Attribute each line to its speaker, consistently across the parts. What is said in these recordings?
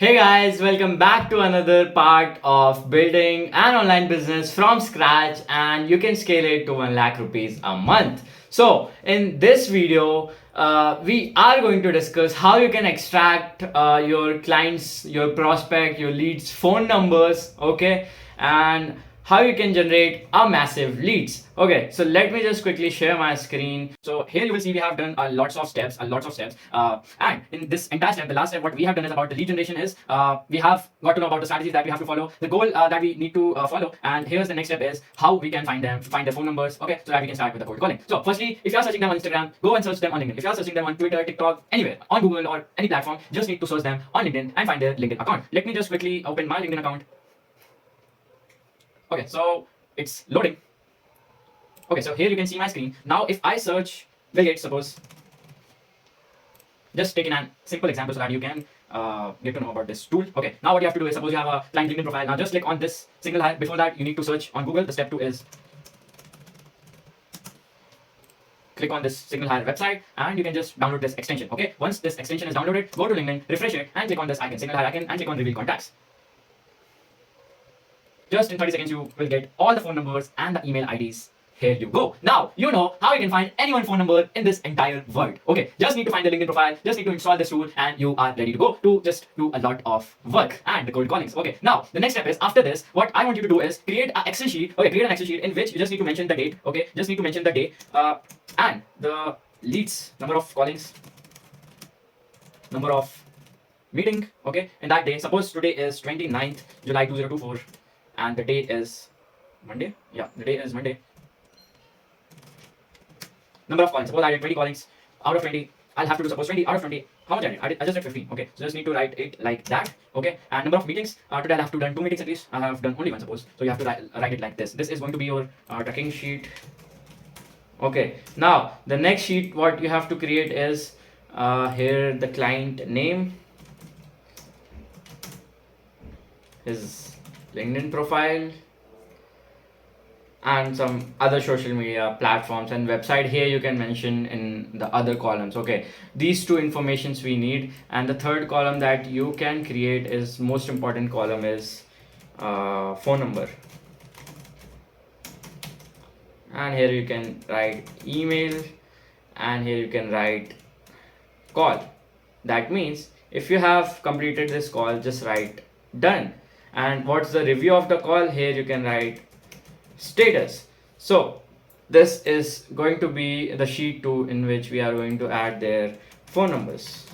Speaker 1: Hey guys, welcome back to another part of building an online business from scratch, and you can scale it to 1 lakh rupees a month. So in this video, we are going to discuss how you can extract your clients, your prospect, your leads phone numbers, okay, and how you can generate a massive leads. Okay, so let me just quickly share my screen. So here you will see we have done lots of steps, and in this entire step, the last step, what we have done is about the lead generation is we have got to know about the strategies that we have to follow, the goal that we need to follow, and here's the next step is how we can find their phone numbers, okay, so that we can start with the cold calling. So firstly, if you are searching them on Instagram, go and search them on LinkedIn. If you are searching them on Twitter, TikTok, anywhere, on Google or any platform, just need to search them on LinkedIn and find their LinkedIn account. Let me just quickly open my LinkedIn account. Okay, so it's loading. Okay, so here you can see my screen. Now, if I search Bill Gates, suppose, just taking a simple example so that you can get to know about this tool. Okay, now what you have to do is, suppose you have a client LinkedIn profile. Now just click on this SignalHire. Before that, you need to search on Google. The step 2 is click on this SignalHire website and you can just download this extension. Okay, once this extension is downloaded, go to LinkedIn, refresh it, and click on this icon, SignalHire icon, and click on reveal contacts. Just in 30 seconds, you will get all the phone numbers and the email IDs. Here you go. Now, you know how you can find anyone's phone number in this entire world. Okay, just need to find the LinkedIn profile, just need to install this tool, and you are ready to go to just do a lot of work and the cold callings. Okay, now, the next step is, after this, what I want you to do is create an Excel sheet. Okay, create an Excel sheet in which you just need to mention the date. Okay, just need to mention the date and the leads, number of callings, number of meeting, okay, in that day. Suppose today is 29th July 2024 and the day is Monday. Yeah, the day is Monday. Number of callings. Suppose I did 20 callings. Out of 20, I'll have to do, suppose, 20 out of 20. How much I did? I just did 15. Okay, so just need to write it like that. Okay, and number of meetings. Today I'll have to done 2 meetings at least. I have done only one, suppose. So you have to write it like this. This is going to be your tracking sheet. Okay, now the next sheet what you have to create is here the client name, his LinkedIn profile, and some other social media platforms and website. Here you can mention in the other columns. Okay, these two informations we need, and the third column that you can create is most important column is phone number, and here you can write email, and here you can write call. That means if you have completed this call, just write done. And what's the review of the call? Here you can write status. So this is going to be the sheet 2 in which we are going to add their phone numbers,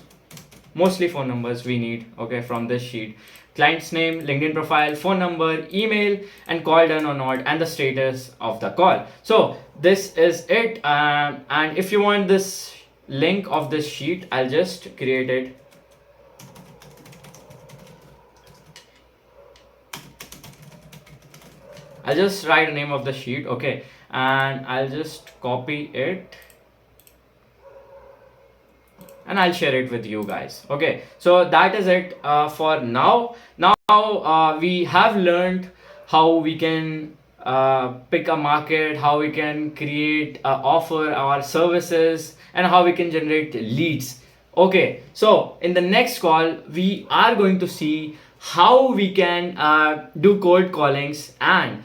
Speaker 1: mostly phone numbers we need, okay, from this sheet. Client's name, LinkedIn profile, phone number, email, and call done or not, and the status of the call. So this is it, and if you want this link of this sheet, I'll just create it. I'll just write the name of the sheet, okay, and I'll just copy it and I'll share it with you guys. Okay, so that is it for now. Now we have learned how we can pick a market, how we can create offer our services, and how we can generate leads. Okay, so in the next call we are going to see how we can do cold callings, and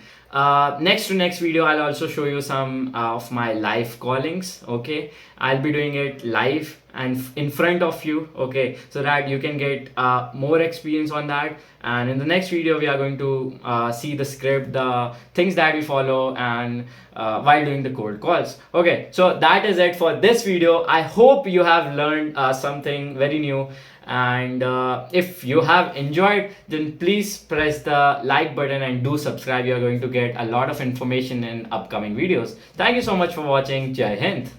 Speaker 1: next video I'll also show you some of my live callings. Okay, I'll be doing it live and in front of you, okay, so that you can get more experience on that. And in the next video we are going to see the script, the things that we follow, and while doing the cold calls. Okay, so that is it for this video. I hope you have learned something very new, and if you have enjoyed, then please press the like button and do subscribe. You are going to get a lot of information in upcoming videos. Thank you so much for watching. Jai Hind.